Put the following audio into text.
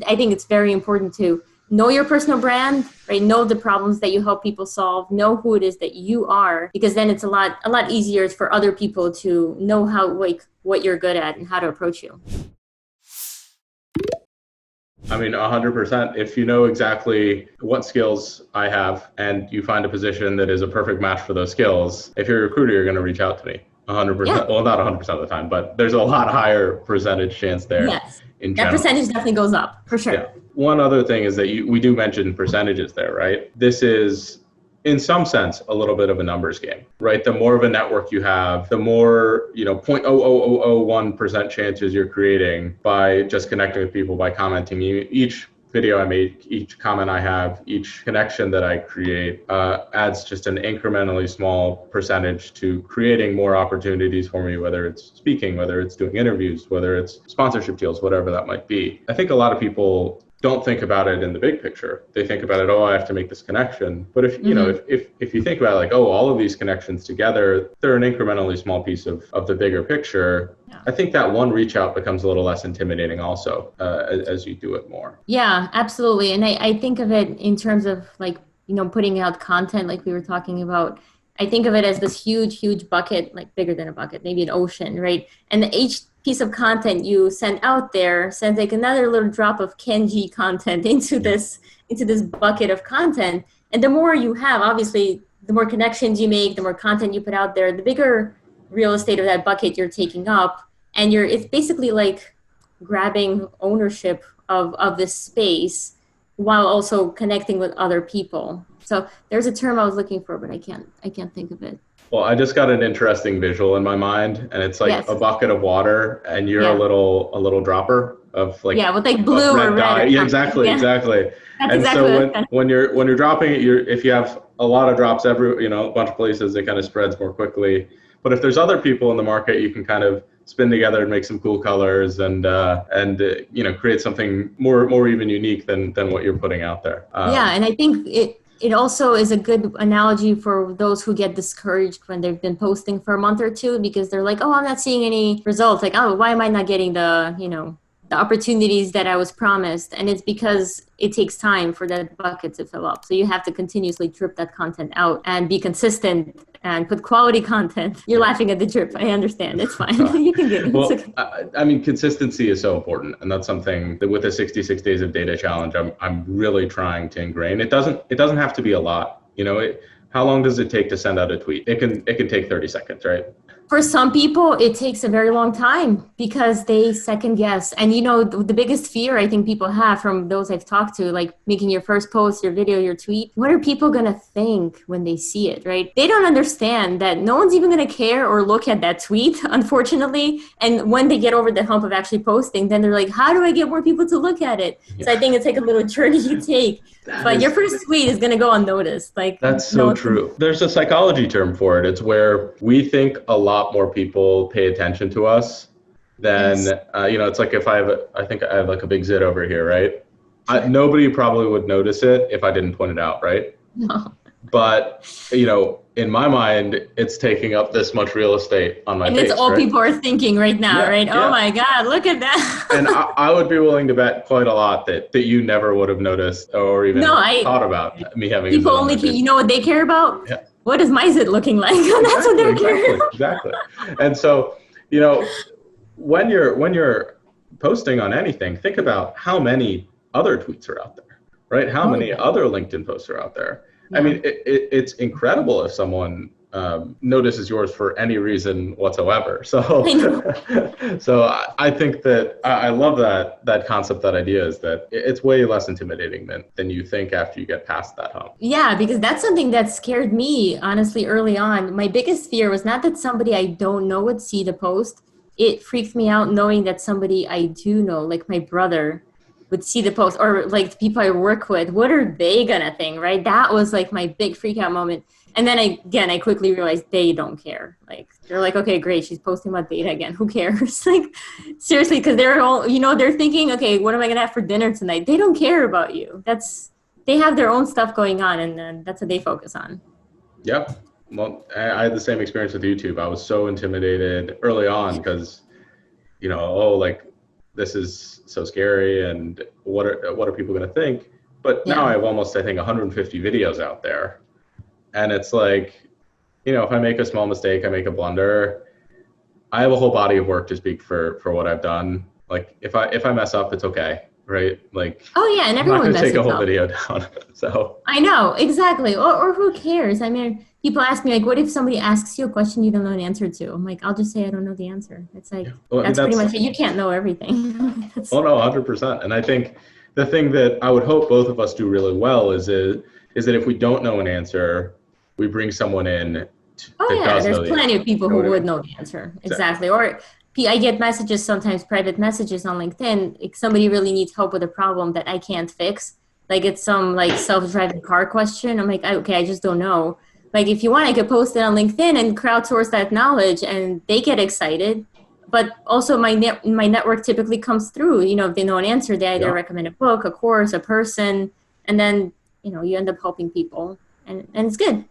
I think it's very important to know your personal brand, right? Know the problems that you help people solve, know who it is that you are, because then it's a lot easier for other people to know how, like, what you're good at and how to approach you. I mean, 100%. If you know exactly what skills I have and you find a position that is a perfect match for those skills, if you're a recruiter, you're going to reach out to me 100%. Yeah. Well, not 100% of the time, but there's a lot higher percentage chance there. Yes. That percentage definitely goes up, for sure. Yeah. One other thing is that we do mention percentages there, right? This is, in some sense, a little bit of a numbers game, right? The more of a network you have, the more, 0.00001% chances you're creating by just connecting with people, by commenting. Each video I make, each comment I have, each connection that I create adds just an incrementally small percentage to creating more opportunities for me, whether it's speaking, whether it's doing interviews, whether it's sponsorship deals, whatever that might be. I think a lot of people don't think about it in the big picture. They think about it, I have to make this connection. But if you think about it, like, all of these connections together, they're an incrementally small piece of the bigger picture. Yeah. I think that one reach out becomes a little less intimidating also as you do it more. Yeah, absolutely. And I think of it in terms of, like, putting out content, like we were talking about. I think of it as this huge bucket, like bigger than a bucket, maybe an ocean, right? And each piece of content you send out there sends like another little drop of Ken Jee content into this bucket of content. And the more you have, obviously, the more connections you make, the more content you put out there, the bigger real estate of that bucket you're taking up. And it's basically like grabbing ownership of this space while also connecting with other people. So there's a term I was looking for, but I can't think of it. Well, I just got an interesting visual in my mind, and it's like a bucket of water, and you're a little dropper of like with like blue or red dye. Yeah, exactly. That's and exactly so when you're dropping it, if you have a lot of drops a bunch of places, it kind of spreads more quickly. But if there's other people in the market, you can kind of spin together and make some cool colors and create something more even unique than what you're putting out there. And I think it also is a good analogy for those who get discouraged when they've been posting for a month or two because they're like, I'm not seeing any results. Like, why am I not getting the opportunities that I was promised? And it's because it takes time for that bucket to fill up. So you have to continuously drip that content out and be consistent and put quality content. You're laughing at the drip. I understand. It's fine. You can get it. Well, okay. I mean, consistency is so important. And that's something that with the 66 days of data challenge, I'm really trying to ingrain. It doesn't have to be a lot. How long does it take to send out a tweet? It can take 30 seconds, right? For some people, it takes a very long time because they second guess. And, the biggest fear I think people have from those I've talked to, like making your first post, your video, your tweet, what are people going to think when they see it, right? They don't understand that no one's even going to care or look at that tweet, unfortunately. And when they get over the hump of actually posting, then they're like, how do I get more people to look at it? Yeah. So I think it's like a little journey you take. But your first tweet is going to go unnoticed. Like, that's so true. There's a psychology term for it. It's where we think a lot more people pay attention to us than, it's like if I think I have like a big zit over here, right? Nobody probably would notice it if I didn't point it out, right? No. But, in my mind, it's taking up this much real estate on my face. And it's all people are thinking right now, right? Yeah. Oh my God, look at that. And I would be willing to bet quite a lot that you never would have noticed or even thought about me having people only care. You know what they care about? Yeah. What is my zit looking like? That's what they're caring about. Exactly. And so, when you're posting on anything, think about how many other tweets are out there, right? How many other LinkedIn posts are out there? Yeah. I mean, it's incredible if someone notices yours for any reason whatsoever. So I think that I love that concept, that idea is that it's way less intimidating than you think after you get past that hump. Yeah, because that's something that scared me, honestly, early on. My biggest fear was not that somebody I don't know would see the post. It freaked me out knowing that somebody I do know, like my brother, would see the post, or like the people I work with. What are they gonna think, right? That was like my big freak out moment. And then I quickly realized they don't care. Like, they're like, okay, great, she's posting about data again. Who cares? Like, seriously, because they're all, they're thinking, okay, what am I gonna have for dinner tonight? They don't care about you. They have their own stuff going on, and that's what they focus on. Yep. Well, I had the same experience with YouTube. I was so intimidated early on because, this is so scary, and what are people going to think? But now I Yeah. have almost, I think, 150 videos out there. And it's like, if I make a small mistake, I make a blunder, I have a whole body of work to speak for what I've done. Like if I mess up, it's okay, right? Like Oh yeah, and I'm not everyone going to take a messes whole up. video down. So I know, exactly. Or who cares? I mean, people ask me like, what if somebody asks you a question you don't know an answer to? I'm like, I'll just say I don't know the answer. It's like yeah, well, I mean that's pretty that's much it. You can't know everything. oh no, 100%. And I think the thing that I would hope both of us do really well is that if we don't know an answer, we bring someone in Oh that yeah, does there's know the plenty answer. of people You know who what I would mean? know the answer. Exactly. Exactly. Or I get messages sometimes, private messages on LinkedIn. Like somebody really needs help with a problem that I can't fix. Like it's some like self-driving car question. I'm like, okay, I just don't know. Like if you want, I could post it on LinkedIn and crowdsource that knowledge, and they get excited. But also, my network typically comes through. If they know an answer, they either Yeah. recommend a book, a course, a person, and then you end up helping people, and it's good.